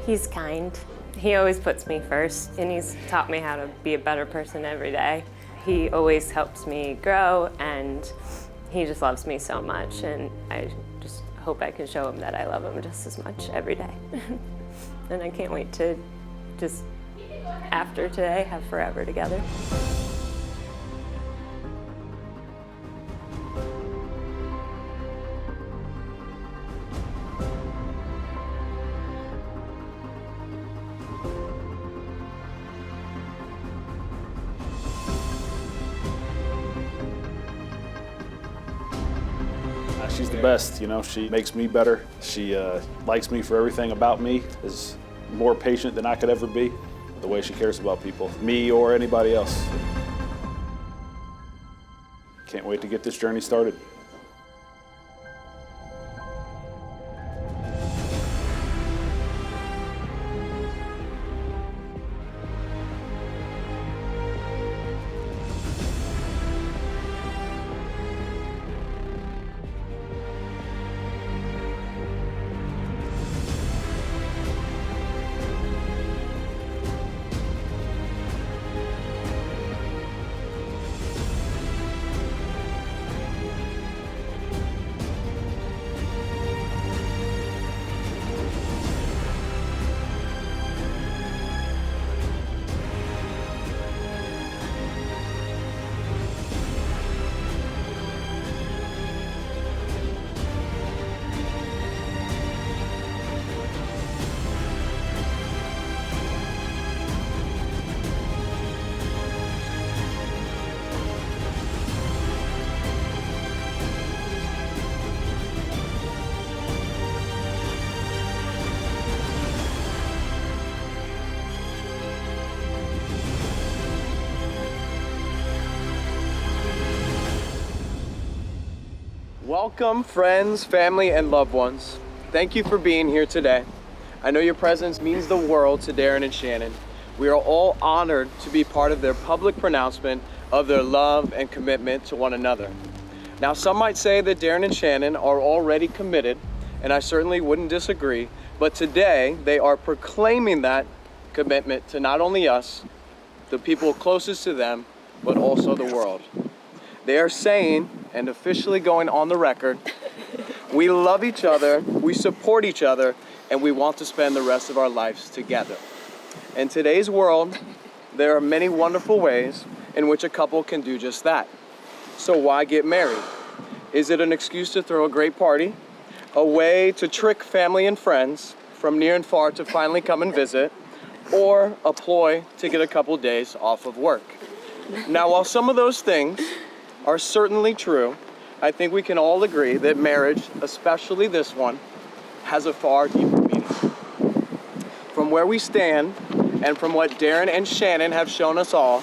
He's kind. He always puts me first, and he's taught me how to be a better person every day. He always helps me grow, and he just loves me so much, and I just hope I can show him that I love him just as much every day. And I can't wait to just, after today, have forever together. She's the best, you know, she makes me better. She likes me for everything about me, is more patient than I could ever be, the way she cares about people, me or anybody else. Can't wait to get this journey started. Welcome, friends, family, and loved ones. Thank you for being here today. I know your presence means the world to Darren and Shannon. We are all honored to be part of their public pronouncement of their love and commitment to one another. Now, some might say that Darren and Shannon are already committed, and I certainly wouldn't disagree, but today they are proclaiming that commitment to not only us, the people closest to them, but also the world. They are saying, and officially going on the record, we love each other, we support each other, and we want to spend the rest of our lives together. In today's world, there are many wonderful ways in which a couple can do just that. So why get married? Is it an excuse to throw a great party? A way to trick family and friends from near and far to finally come and visit? Or a ploy to get a couple days off of work? Now, while some of those things are certainly true, I think we can all agree that marriage, especially this one, has a far deeper meaning. From where we stand, and from what Darren and Shannon have shown us all,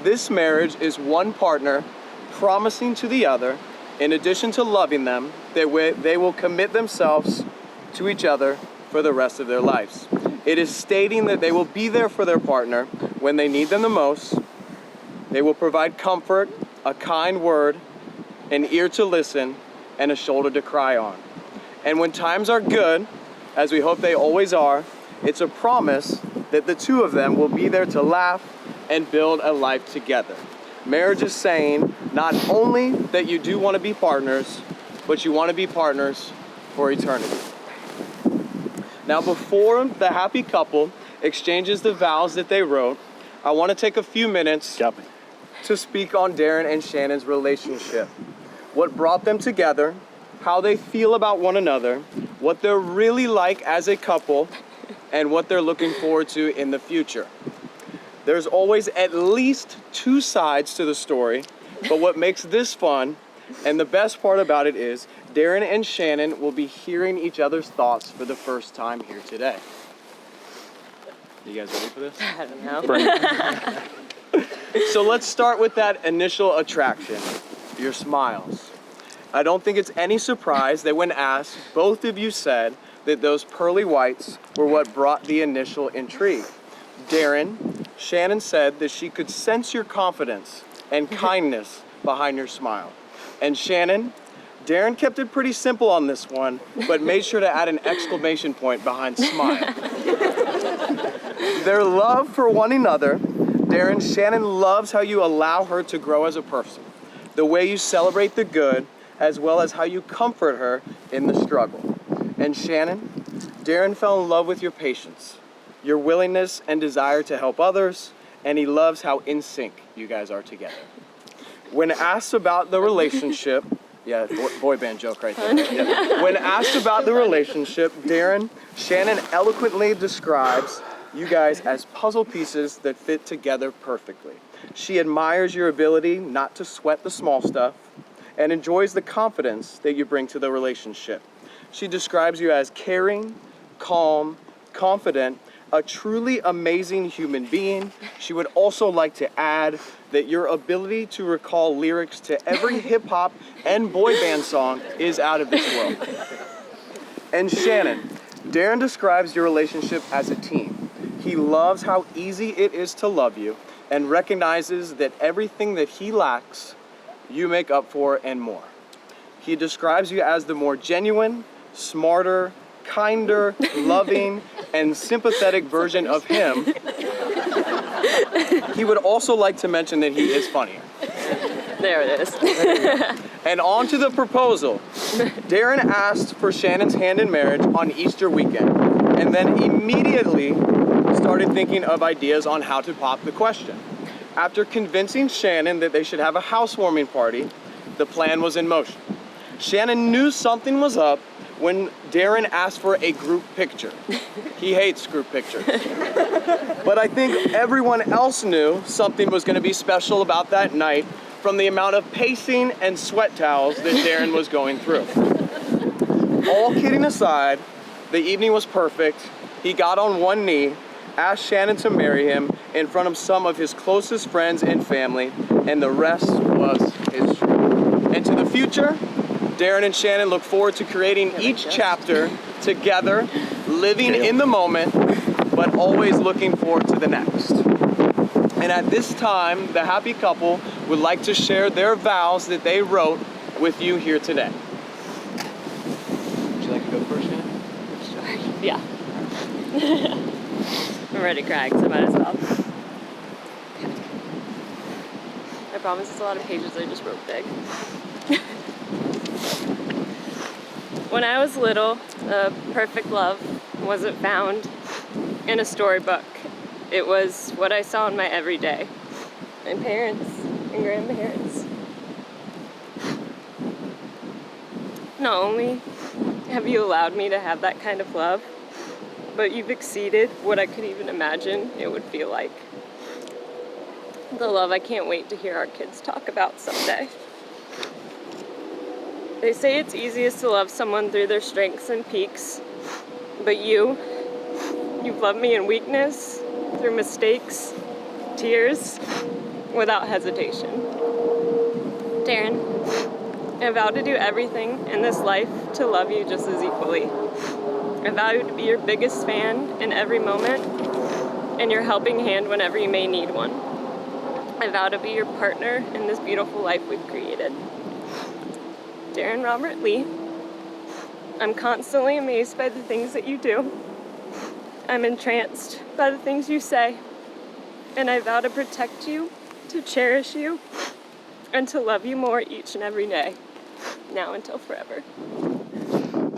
this marriage is one partner promising to the other, in addition to loving them, that they will commit themselves to each other for the rest of their lives. It is stating that they will be there for their partner when they need them the most. They will provide comfort, a kind word, an ear to listen, and a shoulder to cry on. And when times are good, as we hope they always are, it's a promise that the two of them will be there to laugh and build a life together. Marriage is saying not only that you do want to be partners, but you want to be partners for eternity. Now, before the happy couple exchanges the vows that they wrote, I want to take a few minutes to speak on Darren and Shannon's relationship. What brought them together, how they feel about one another, what they're really like as a couple, and what they're looking forward to in the future. There's always at least two sides to the story, but what makes this fun, and the best part about it is, Darren and Shannon will be hearing each other's thoughts for the first time here today. You guys ready for this? I don't know. So let's start with that initial attraction, your smiles. I don't think it's any surprise that when asked, both of you said that those pearly whites were what brought the initial intrigue. Darren, Shannon said that she could sense your confidence and kindness behind your smile. And Shannon, Darren kept it pretty simple on this one, but made sure to add an exclamation point behind smile. Their love for one another, Darren, Shannon loves how you allow her to grow as a person, the way you celebrate the good, as well as how you comfort her in the struggle. And Shannon, Darren fell in love with your patience, your willingness and desire to help others, and he loves how in sync you guys are together. When asked about the relationship, yeah, boy band joke right there. Yeah. When asked about the relationship, Darren, Shannon eloquently describes you guys as puzzle pieces that fit together perfectly. She admires your ability not to sweat the small stuff and enjoys the confidence that you bring to the relationship. She describes you as caring, calm, confident, a truly amazing human being. She would also like to add that your ability to recall lyrics to every hip hop and boy band song is out of this world. And Shannon, Darren describes your relationship as a team. He loves how easy it is to love you and recognizes that everything that he lacks, you make up for and more. He describes you as the more genuine, smarter, kinder, loving, and sympathetic version of him. He would also like to mention that he is funnier. There it is. And on to the proposal. Darren asked for Shannon's hand in marriage on Easter weekend, and then immediately started thinking of ideas on how to pop the question. After convincing Shannon that they should have a housewarming party, the plan was in motion. Shannon knew something was up when Darren asked for a group picture. He hates group pictures. But I think everyone else knew something was gonna be special about that night from the amount of pacing and sweat towels that Darren was going through. All kidding aside, the evening was perfect. He got on one knee, asked Shannon to marry him in front of some of his closest friends and family, and the rest was history. And to the future, Darren and Shannon look forward to creating each chapter together, living in the moment, but always looking forward to the next. And at this time, the happy couple would like to share their vows that they wrote with you here today. Would you like to go first, Shannon? Sure. Yeah. I'm ready to cry, so might as well. I promise it's a lot of pages I just wrote big. When I was little, a perfect love wasn't found in a storybook. It was what I saw in my everyday. My parents and grandparents. Not only have you allowed me to have that kind of love, but you've exceeded what I could even imagine it would feel like. The love I can't wait to hear our kids talk about someday. They say it's easiest to love someone through their strengths and peaks, but you've loved me in weakness, through mistakes, tears, without hesitation. Darren, I vow to do everything in this life to love you just as equally. I vow to be your biggest fan in every moment and your helping hand whenever you may need one. I vow to be your partner in this beautiful life we've created. Darren Robert Lee, I'm constantly amazed by the things that you do. I'm entranced by the things you say, and I vow to protect you, to cherish you, and to love you more each and every day, now until forever.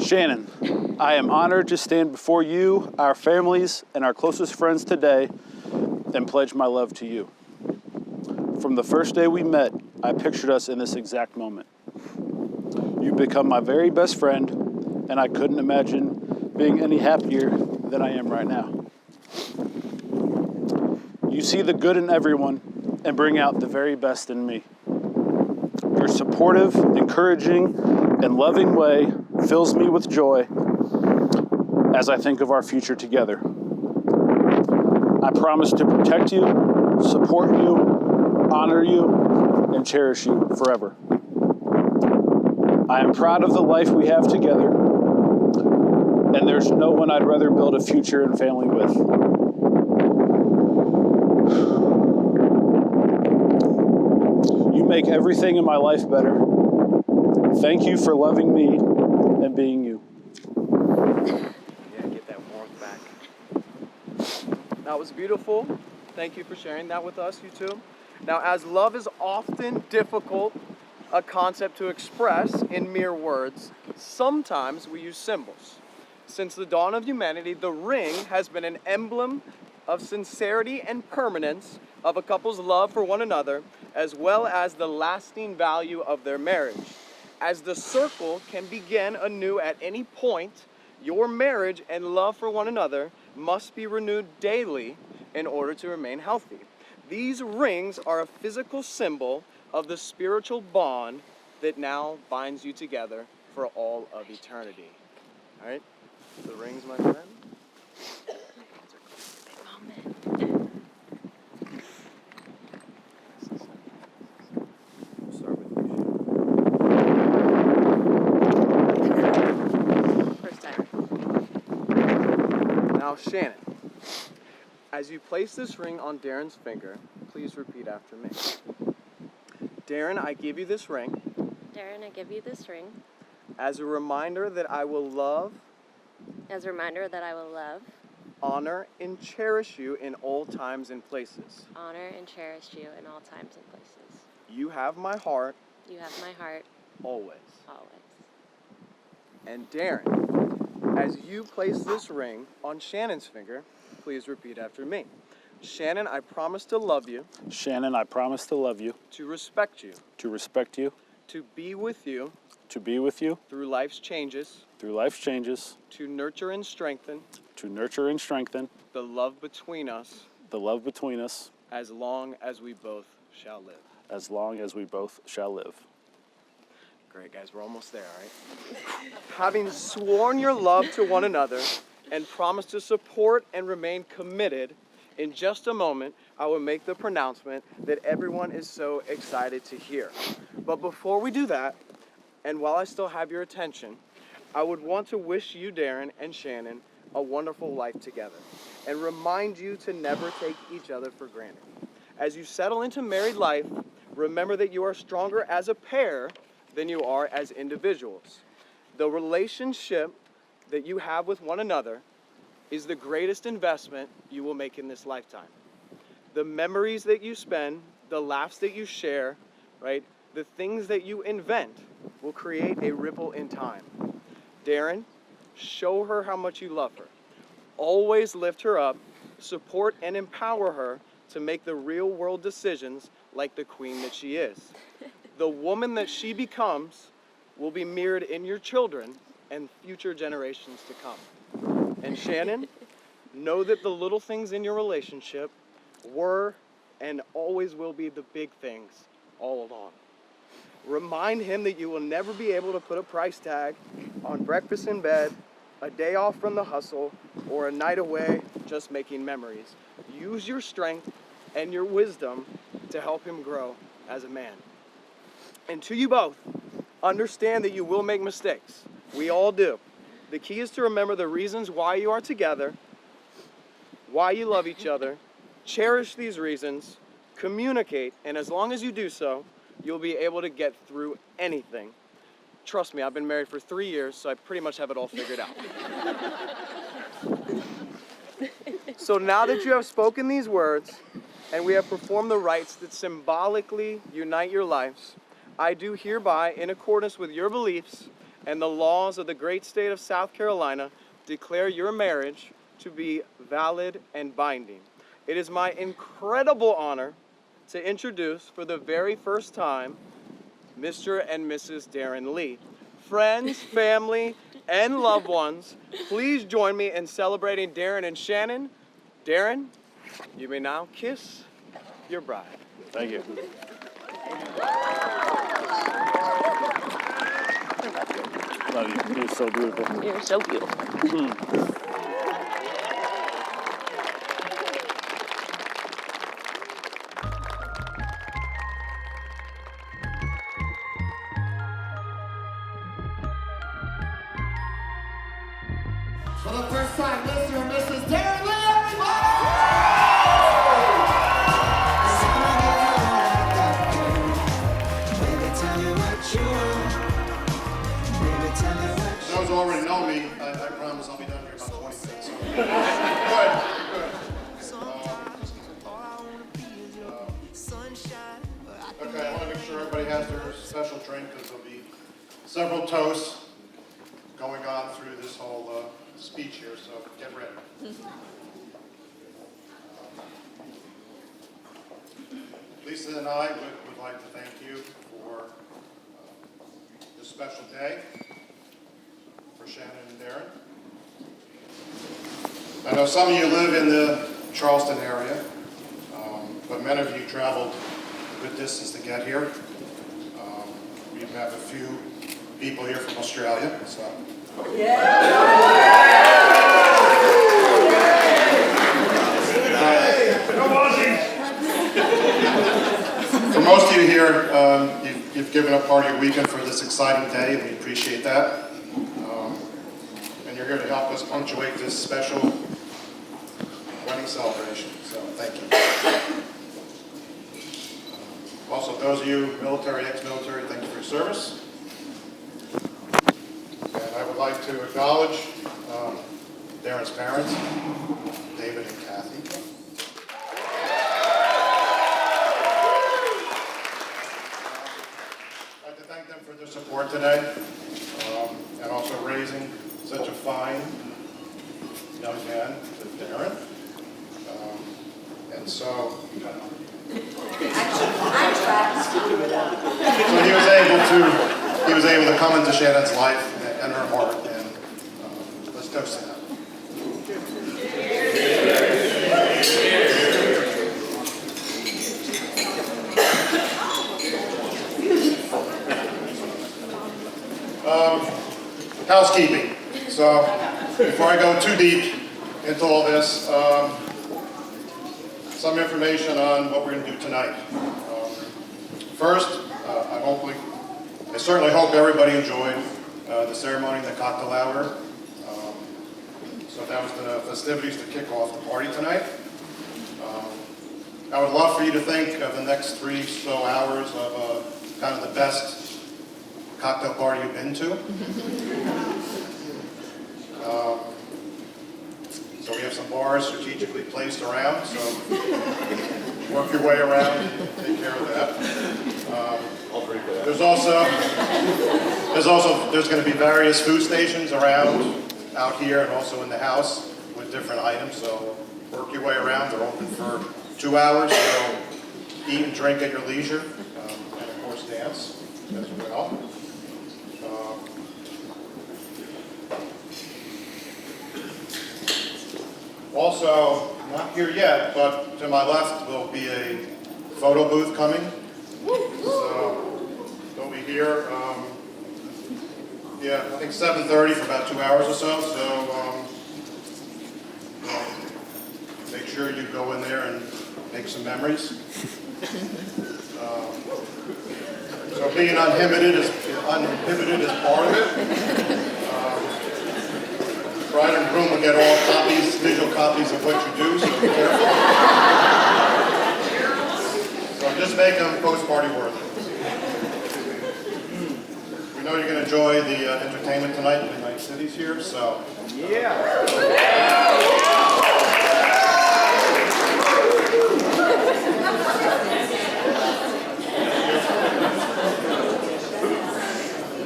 Shannon, I am honored to stand before you, our families, and our closest friends today and pledge my love to you. From the first day we met, I pictured us in this exact moment. You've become my very best friend, and I couldn't imagine being any happier than I am right now. You see the good in everyone and bring out the very best in me. Your supportive, encouraging, and loving way fills me with joy as I think of our future together. I promise to protect you, support you, honor you, and cherish you forever. I am proud of the life we have together, and there's no one I'd rather build a future and family with. You make everything in my life better. Thank you for loving me and being you. Yeah, get that warmth back. That was beautiful. Thank you for sharing that with us, you two. Now, as love is often difficult, a concept to express in mere words, sometimes we use symbols. Since the dawn of humanity, the ring has been an emblem of sincerity and permanence of a couple's love for one another, as well as the lasting value of their marriage. As the circle can begin anew at any point, your marriage and love for one another must be renewed daily in order to remain healthy. These rings are a physical symbol of the spiritual bond that now binds you together for all of eternity. All right? The rings, my friend. We'll start with you. First time. Now, Shannon, as you place this ring on Darren's finger, please repeat after me. Darren, I give you this ring Darren, I give you this ring as a reminder that I will love, as a reminder that I will love, honor, and cherish you in all times and places. honor, and cherish you in all times and places. You have my heart You have my heart always. always. And Darren, as you place this ring on Shannon's finger, please repeat after me. Shannon, I promise to love you, Shannon, I promise to love you, to respect you, to respect you, to be with you to be with you through life's changes, through life's changes, to nurture and strengthen to nurture and strengthen the love between us the love between us as long as we both shall live. as long as we both shall live. Great, guys, we're almost there, all right? Having sworn your love to one another and promised to support and remain committed, in just a moment, I will make the pronouncement that everyone is so excited to hear. But before we do that, and while I still have your attention, I would want to wish you, Darren and Shannon, a wonderful life together and remind you to never take each other for granted. As you settle into married life, remember that you are stronger as a pair than you are as individuals. The relationship that you have with one another is the greatest investment you will make in this lifetime. The memories that you spend, the laughs that you share, right? The things that you invent will create a ripple in time. Darren, show her how much you love her. Always lift her up, support and empower her to make the real world decisions like the queen that she is. The woman that she becomes will be mirrored in your children and future generations to come. And Shannon, know that the little things in your relationship were and always will be the big things all along. Remind him that you will never be able to put a price tag on breakfast in bed, a day off from the hustle, or a night away just making memories. Use your strength and your wisdom to help him grow as a man. And to you both, understand that you will make mistakes. We all do. The key is to remember the reasons why you are together, why you love each other, cherish these reasons, communicate, and as long as you do so, you'll be able to get through anything. Trust me, I've been married for 3 years, so I pretty much have it all figured out. So now that you have spoken these words, and we have performed the rites that symbolically unite your lives, I do hereby, in accordance with your beliefs and the laws of the great state of South Carolina, declare your marriage to be valid and binding. It is my incredible honor to introduce for the very first time Mr. and Mrs. Darren Lee. Friends, family, and loved ones, please join me in celebrating Darren and Shannon. Darren, you may now kiss your bride. Thank you. Love you. You're so beautiful. You're so beautiful. For the first time, Mr. and Mrs. Darren Lee, everybody! Those who already know me, I promise I'll be done here in about 20 minutes. So. Good. Okay, I want to make sure everybody has their special drink because there'll be several toasts going on through this whole speech here, so get ready. Lisa and I would like to thank you for this special day for Shannon and Darren. I know some of you live in the Charleston area, but many of you traveled a good distance to get here. We have a few people here from Australia, so. For most of you here, you've given up part of your weekend for this exciting day, and we appreciate that. And you're here to help us punctuate this special wedding celebration, so thank you. Also, those of you military, ex-military, thank you for your service. And I would like to acknowledge Darren's parents, David and Kathy. I'd like to thank them for their support today, and also raising such a fine young man with Darren. And so, so he was able to come into Shannon's life and her heart, and let's toast to that. Housekeeping. So, before I go too deep into all this, some information on what we're going to do tonight. First, I certainly hope everybody enjoyed the ceremony and the cocktail hour. So that was the festivities to kick off the party tonight. I would love for you to think of the next 3 or so hours of kind of the best cocktail party you've been to. So we have some bars strategically placed around, so work your way around and take care of that. There's going to be various food stations around out here and also in the house with different items, so work your way around. They're open for 2 hours, so eat and drink at your leisure, and of course dance as well. Also, not here yet, but to my left will be a photo booth coming. So they'll be here, I think 7:30 for about 2 hours or so. So make sure you go in there and make some memories. So being uninhibited is part of it. Bride and groom will get all visual copies of what you do, so be careful. So just make them post-party worthy. We know you're going to enjoy the entertainment tonight in the Night Cities here, so. Yeah.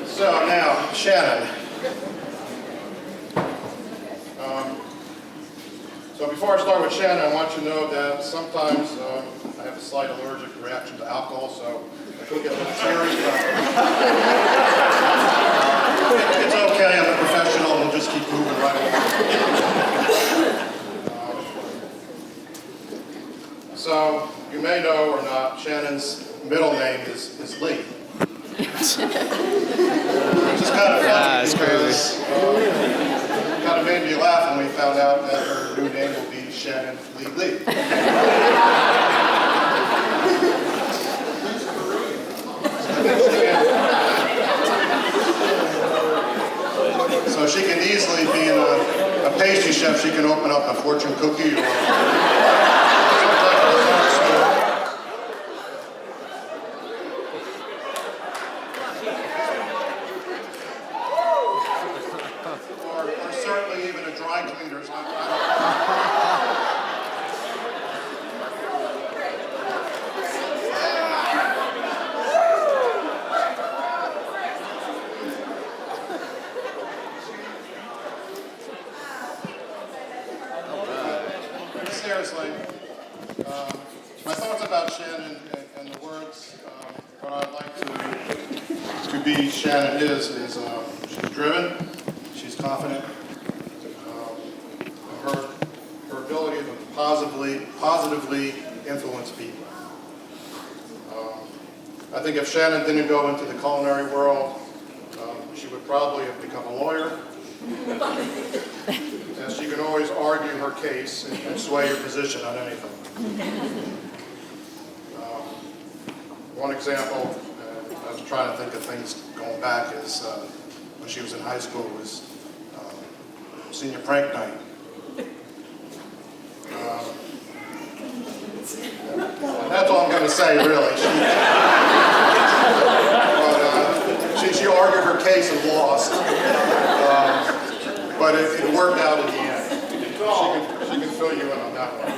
So now, Shannon. So before I start with Shannon, I want you to know that sometimes I have a slight allergic reaction to alcohol, so I could get a little teary. It's okay, I'm a professional, we'll just keep moving right along. So you may know or not, Shannon's middle name is Lee. Which is kind of funny because kind of made me laugh when we found out that her new name will be Shannon Lee Lee. So she can easily be in a Shannon and the words, what I'd like to be Shannon is she's driven, she's confident, her ability to positively influence people. I think if Shannon didn't go into the culinary world, she would probably have become a lawyer. And she can always argue her case and sway your position on anything. One example, I was trying to think of things going back, is when she was in high school, was senior prank night. And that's all I'm going to say, really. She argued her case and lost, but it worked out in the end. She can fill you in on that one.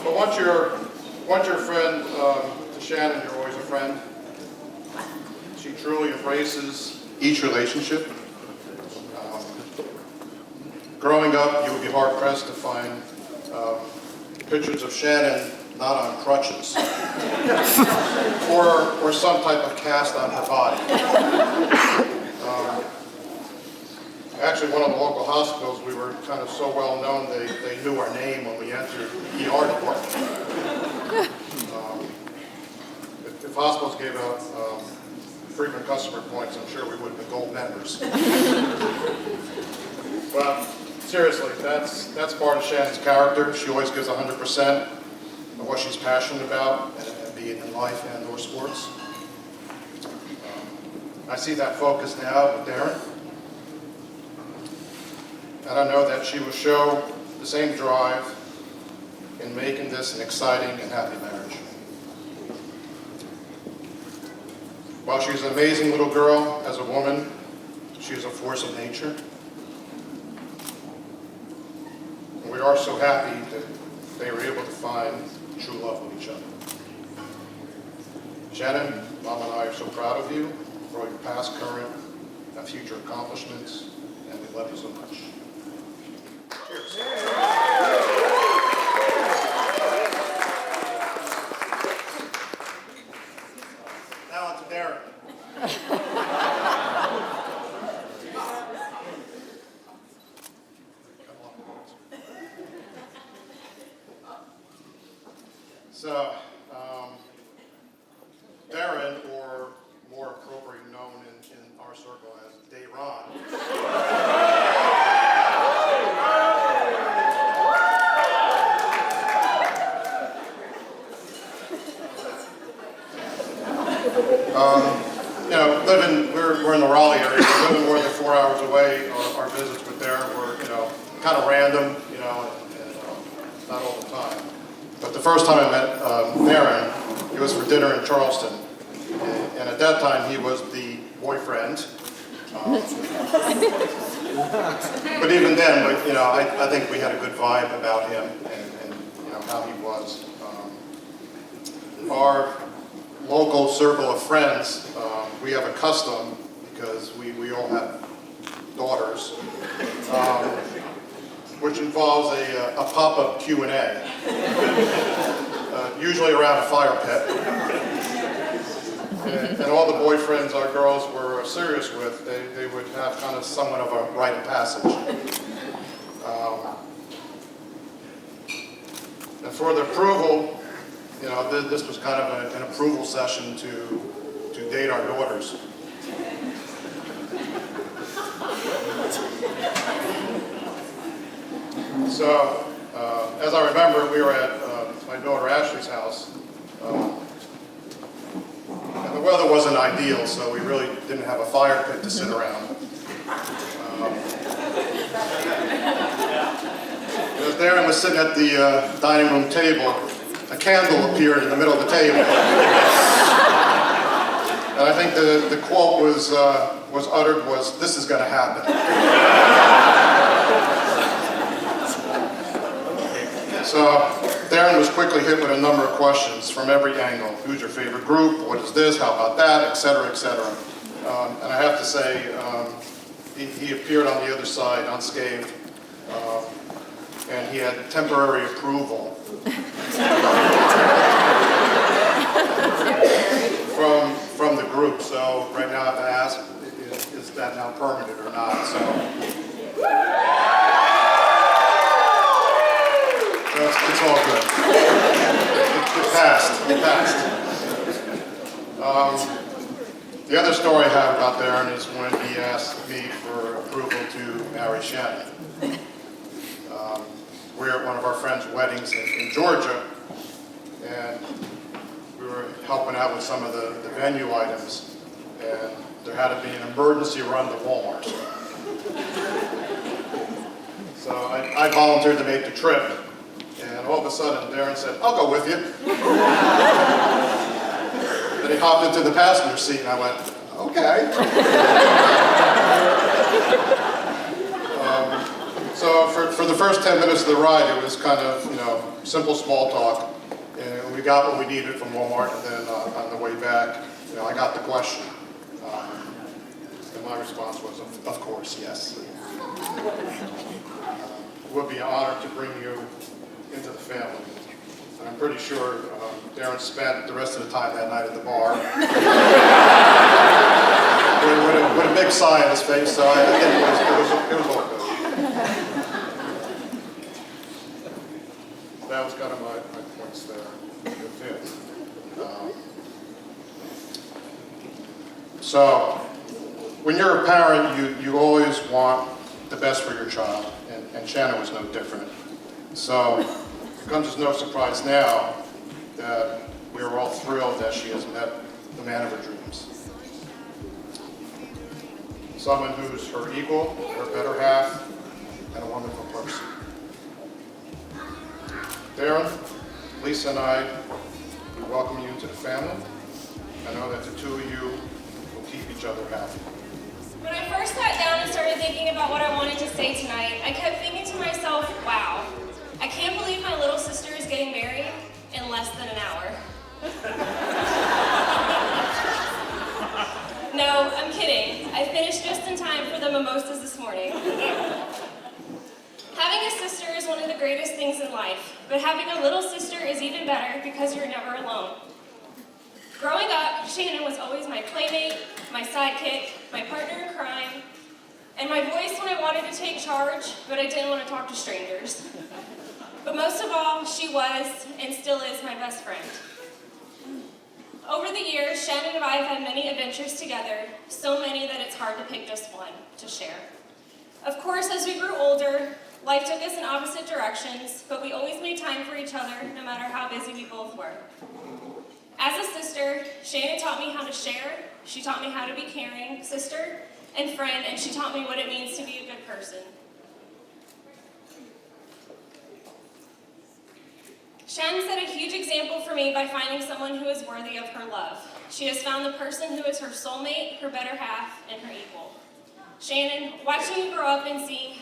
But once you're a friend to Shannon, you're always a friend. She truly embraces each relationship. Growing up, you would be hard-pressed to find pictures of Shannon not on crutches or some type of cast on her body. Actually, one of the local hospitals, we were kind of so well known, they knew our name when we entered the ER department. If hospitals gave out frequent customer points, I'm sure we would have been gold members. But seriously, that's part of Shannon's character. She always gives 100% of what she's passionate about, and be it in life and or sports. I see that focus now with Darren. And I know that she will show the same drive in making this an exciting and happy marriage. While she's an amazing little girl, as a woman, she's a force of nature. And we are so happy that they were able to find true love with each other. Shannon, Mom and I are so proud of you for all your past, current, and future accomplishments, and we love you so much. Cheers. Now on to Darren. So, Darren, or more appropriately known in our circle as Dayron, we're in the Raleigh area, we're living more than 4 hours away. Our visits with Darren were, kind of random, and not all the time. But the first time I met Darren, it was for dinner in Charleston. And at that time, he was the boyfriend. But even then, I think we had a good vibe about him and how he was. Our local circle of friends, we have a custom, because we all have daughters, which involves a pop-up Q&A, usually around a fire pit. And all the boyfriends our girls were serious with, they would have kind of somewhat of a rite of passage. And for the approval, this was kind of an approval session to date our daughters. So, as I remember, we were at my daughter Ashley's house. And the weather wasn't ideal, so we really didn't have a fire pit to sit around. As Darren was sitting at the dining room table, a candle appeared in the middle of the table. And I think the quote was uttered was, "This is going to happen." So Darren was quickly hit with a number of questions from every angle. Who's your favorite group? What is this? How about that? Et cetera, et cetera. And I have to say, he appeared on the other side unscathed, and he had temporary approval. approved, so right now I have to ask, is that now permanent or not? So it's all good. It passed. The other story I have about Darren is when he asked me for approval to marry Shannon. We were at one of our friends' weddings in Georgia, and we were helping out with some of the venue items, and there had to be an emergency run to Walmart. So I volunteered to make the trip, and all of a sudden Darren said, "I'll go with you." Then he hopped into the passenger seat, and I went, "Okay." So for the first 10 minutes of the ride, it was kind of, simple small talk. And we got what we needed from Walmart, and then on the way back, I got the question. And my response was, of course, yes. It would be an honor to bring you into the family. And I'm pretty sure Darren spent the rest of the time that night at the bar with a big sigh on his face, so I think it was all good. That was kind of my points there. So, when you're a parent, you always want the best for your child, and Shannon was no different. So, it comes as no surprise now that we are all thrilled that she has met the man of her dreams. Someone who's her equal, her better half, and a wonderful person. Darren, Lisa, and I, we welcome you into the family. I know that the two of you will keep each other happy. When I first sat down and started thinking about what I wanted to say tonight, I kept thinking to myself, wow, I can't believe my little sister is getting married in less than an hour. No, I'm kidding. I finished just in time for the mimosas this morning. Having a sister is one of the greatest things in life, but having a little sister is even better because you're never alone. Growing up, Shannon was always my playmate, my sidekick, my partner in crime, and my voice when I wanted to take charge, but I didn't want to talk to strangers. But most of all, she was, and still is, my best friend. Over the years, Shannon and I have had many adventures together, so many that it's hard to pick just one to share. Of course, as we grew older, life took us in opposite directions, but we always made time for each other, no matter how busy we both were. As a sister, Shannon taught me how to share, she taught me how to be caring, sister and friend, and she taught me what it means to be a good person. Shannon set a huge example for me by finding someone who is worthy of her love. She has found the person who is her soulmate, her better half, and her equal. Shannon, watching you grow up and seeing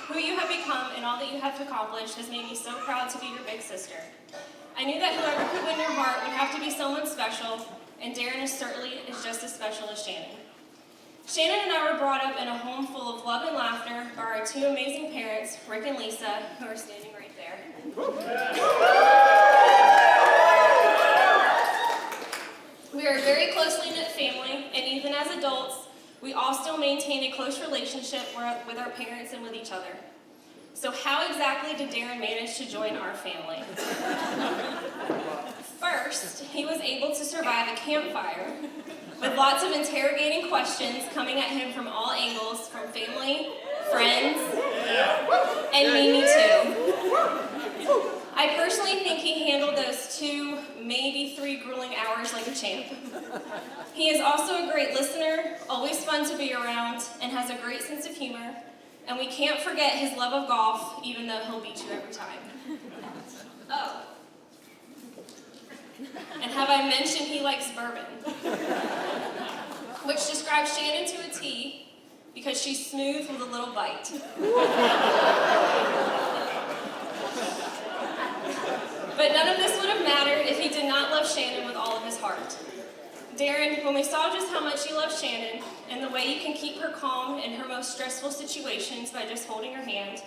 who you have become and all that you have accomplished has made me so proud to be your big sister. I knew that whoever could win your heart would have to be someone special, and Darren is just as special as Shannon. Shannon and I were brought up in a home full of love and laughter by our two amazing parents, Rick and Lisa, who are standing right there. We are a very closely knit family, and even as adults, we all still maintain a close relationship with our parents and with each other. So how exactly did Darren manage to join our family? First, he was able to survive a campfire with lots of interrogating questions coming at him from all angles, from family, friends, and me too. I personally think he handled those 2, maybe 3 grueling hours like a champ. He is also a great listener, always fun to be around, and has a great sense of humor. And we can't forget his love of golf, even though he'll beat you every time. Oh. And have I mentioned he likes bourbon? Which describes Shannon to a T, because she's smooth with a little bite. But none of this would have mattered if he did not love Shannon with all of his heart. Darren, when we saw just how much you love Shannon and the way you can keep her calm in her most stressful situations by just holding her hand,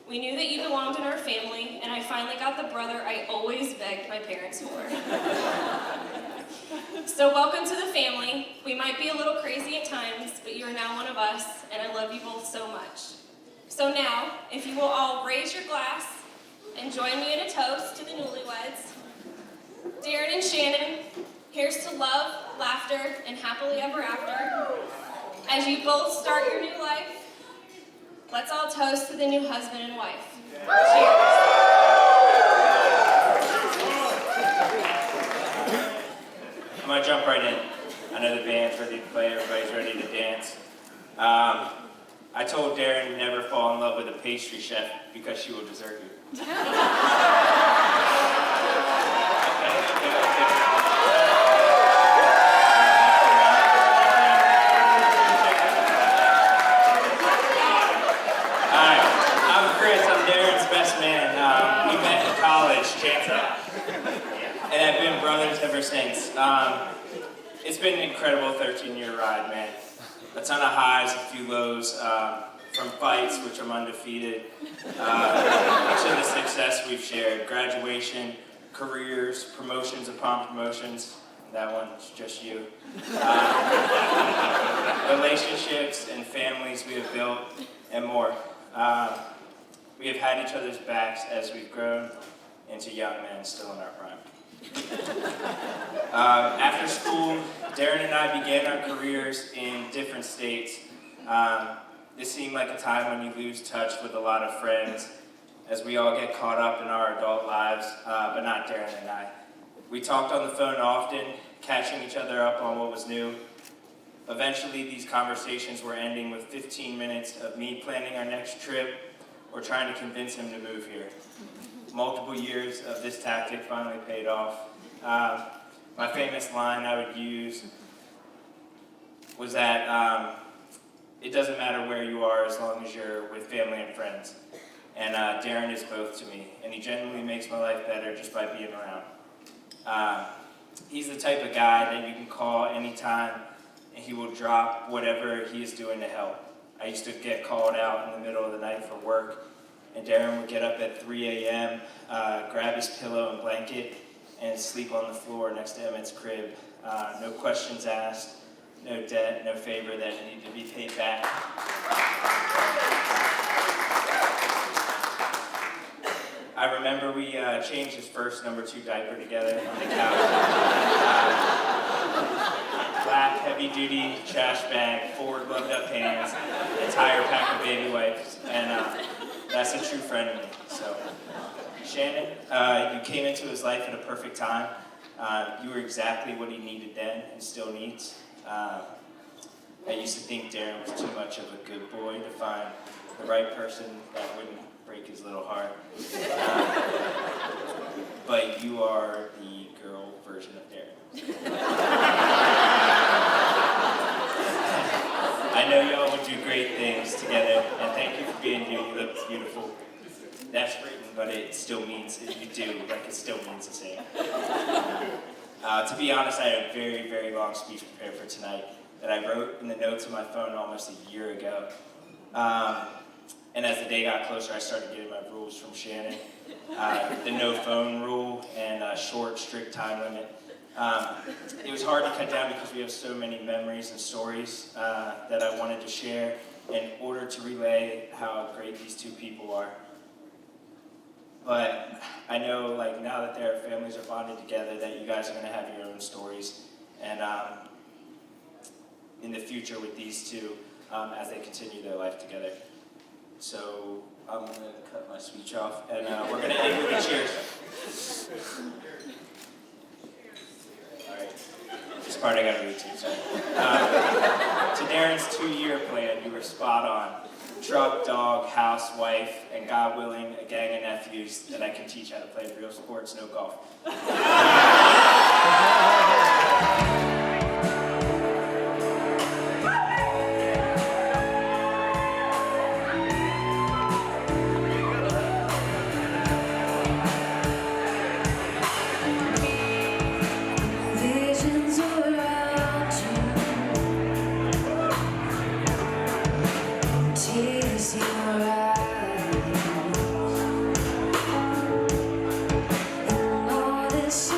we knew that you belonged in our family, and I finally got the brother I always begged my parents for. So welcome to the family. We might be a little crazy at times, but you are now one of us, and I love you both so much. So now, if you will all raise your glass and join me in a toast to the newlyweds. Darren and Shannon, here's to love, laughter, and happily ever after. As you both start your new life, let's all toast to the new husband and wife. Cheers. I'm gonna jump right in. I know the band's ready to play, everybody's ready to dance. I told Darren to never fall in love with a pastry chef because she will desert you. We met in college, Chancellor, and have been brothers ever since. It's been an incredible 13-year ride, man. A ton of highs, a few lows, from fights, which I'm undefeated, to the success we've shared. Graduation, careers, promotions upon promotions. That one's just you. Relationships and families we have built, and more. We have had each other's backs as we've grown into young men still in our prime. After school, Darren and I began our careers in different states. This seemed like a time when you lose touch with a lot of friends as we all get caught up in our adult lives, but not Darren and I. We talked on the phone often, catching each other up on what was new. Eventually, these conversations were ending with 15 minutes of me planning our next trip or trying to convince him to move here. Multiple years of this tactic finally paid off. My famous line I would use was that it doesn't matter where you are as long as you're with family and friends. And Darren is both to me, and he genuinely makes my life better just by being around. He's the type of guy that you can call anytime, and he will drop whatever he is doing to help. I used to get called out in the middle of the night for work, and Darren would get up at 3 a.m., grab his pillow and blanket, and sleep on the floor next to Emmett's crib. No questions asked, no debt, no favor that needed to be paid back. I remember we changed his first number 2 diaper together on the couch. Black, heavy-duty trash bag, 4 gloved-up hands, entire pack of baby wipes, and that's a true friend to me. So, Shannon, you came into his life at a perfect time. You were exactly what he needed then and still needs. I used to think Darren was too much of a good boy to find the right person that wouldn't break his little heart. But you are the girl version of Darren. I know y'all would do great things together, and thank you for being here. You look beautiful. That's written, but it still means, if you do, like it still means the same. To be honest, I had a very, very long speech prepared for tonight that I wrote in the notes on my phone almost a year ago. And as the day got closer, I started getting my rules from Shannon. The no phone rule and a short, strict time limit. It was hard to cut down because we have so many memories and stories that I wanted to share in order to relay how great these two people are. But I know, like, now that their families are bonded together, that you guys are going to have your own stories. And in the future with these two, as they continue their life together. So I'm going to cut my speech off, and we're going to end with a cheers. All right. This part I got to read to, sorry. To Darren's 2-year plan, you were spot on. Truck, dog, house, wife, and God willing, a gang of nephews that I can teach how to play real sports, no golf. This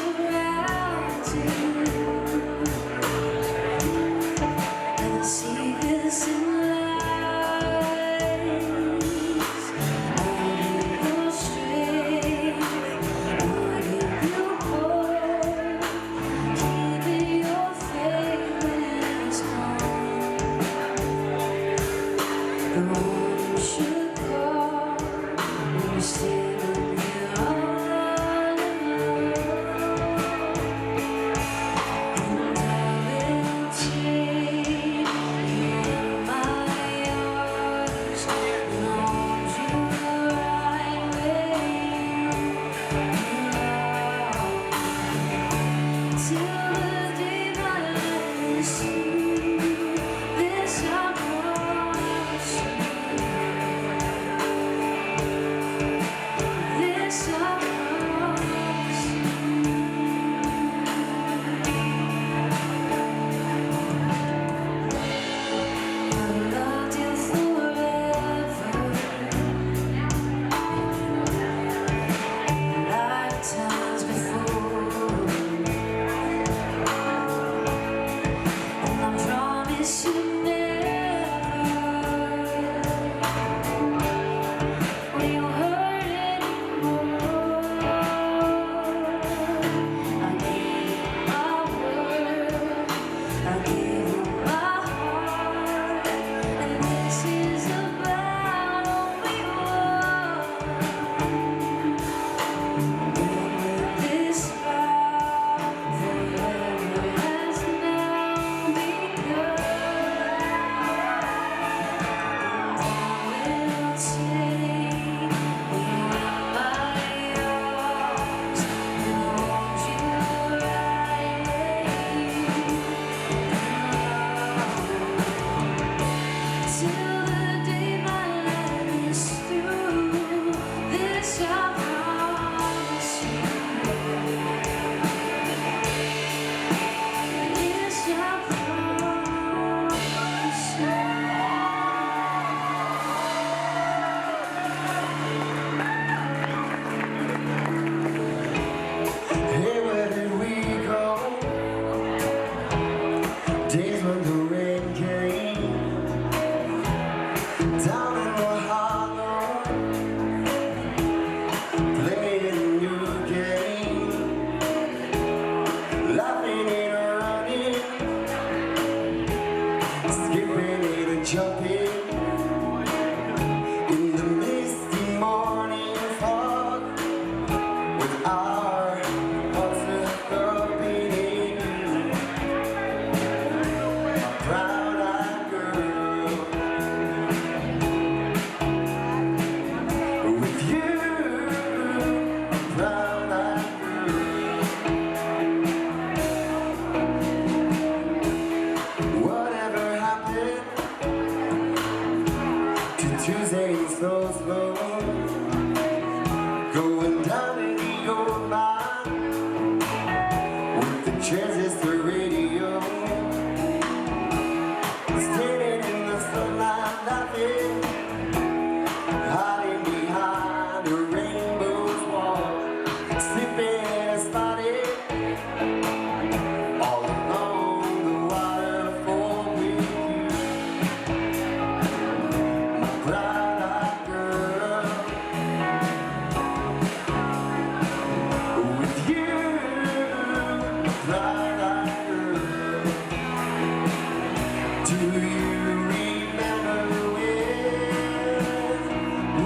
Transistor radio, standing in the sunlight, laughing, hiding behind a rainbow's wall, sleeping in a spotty, all along the waterfall with you, my bright-eyed girl, with you. Bright-eyed girl, do you remember when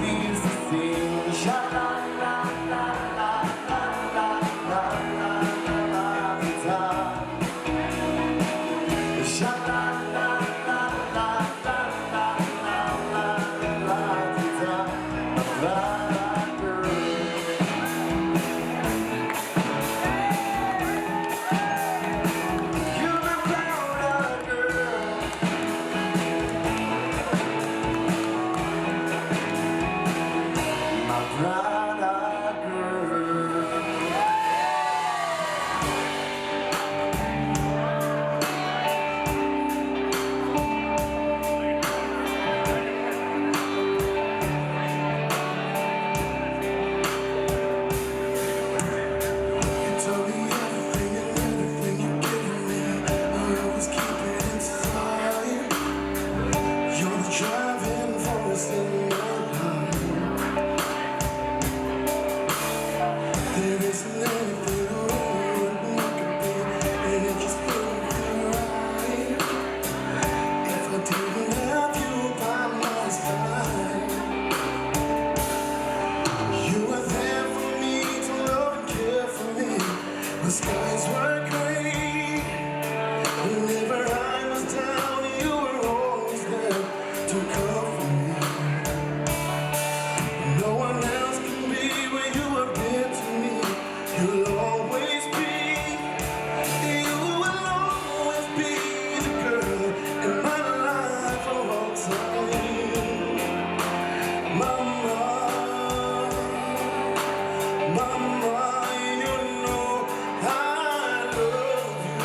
we used to sing sha-la-la-la-la-la-la-la-la-la-la-la-la? Bright-eyed girl. Bright-eyed girl. You told me everything and everything you've given me, I always keep it inside. You're the driving force in my life. There isn't anything wrong with what could be, and it just wouldn't feel right if I didn't have you by my side. You were there for me to love and care for me. The skies were gray. Whenever I was down, you were always there to comfort me. No one else can be where you have been to me. You'll always be, you will always be the girl in my life for all time. Mama, Mama, you know I love you.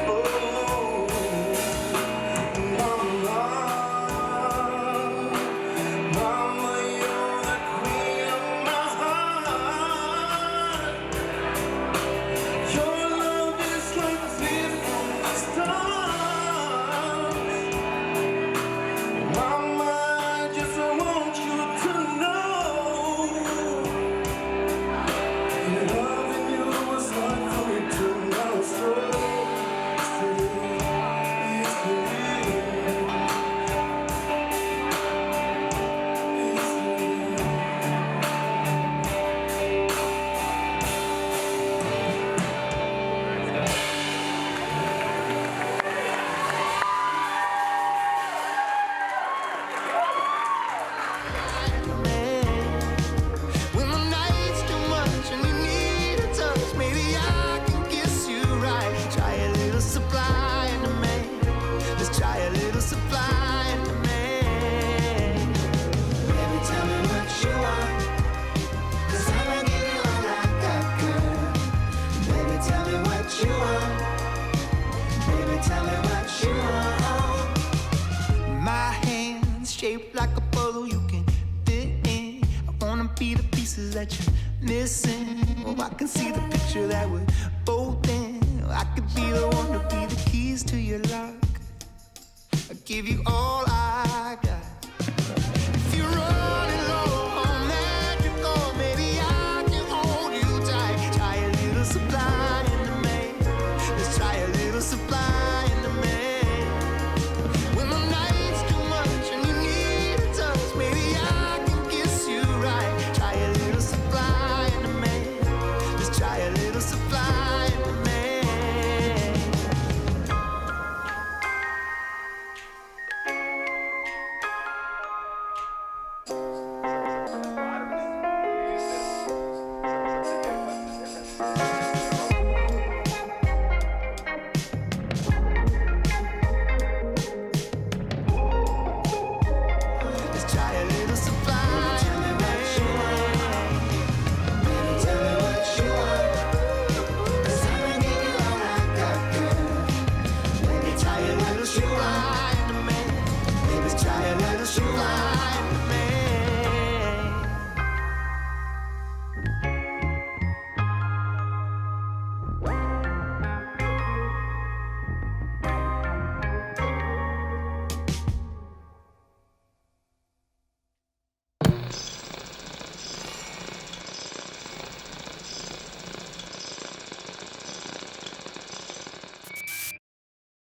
Oh, Mama. Mama, you're the queen of my heart. Your love is like a gift from the stars. Mama, I just want you to know that loving you was hard for me to know. So when the night's too much and you need a touch, maybe I can kiss you right. Try a little supply and demand. Let's try a little supply and demand. Baby, tell me what you want, 'cause I'ma give you all I got, girl. Baby, tell me what you want. Baby, tell me what you want. My hands shaped like a puzzle you can fit in. I wanna be the pieces that you're missing. Oh, I can see the picture that we're both in. I could be the one to be the keys to your lock. I give you all I got. If you're running low on magical, maybe I can hold you tight. Try a little supply and demand. Let's try a little supply and demand. When the night's too much and you need a touch, maybe I can kiss you right. Try a little supply and demand. Let's try a little supply.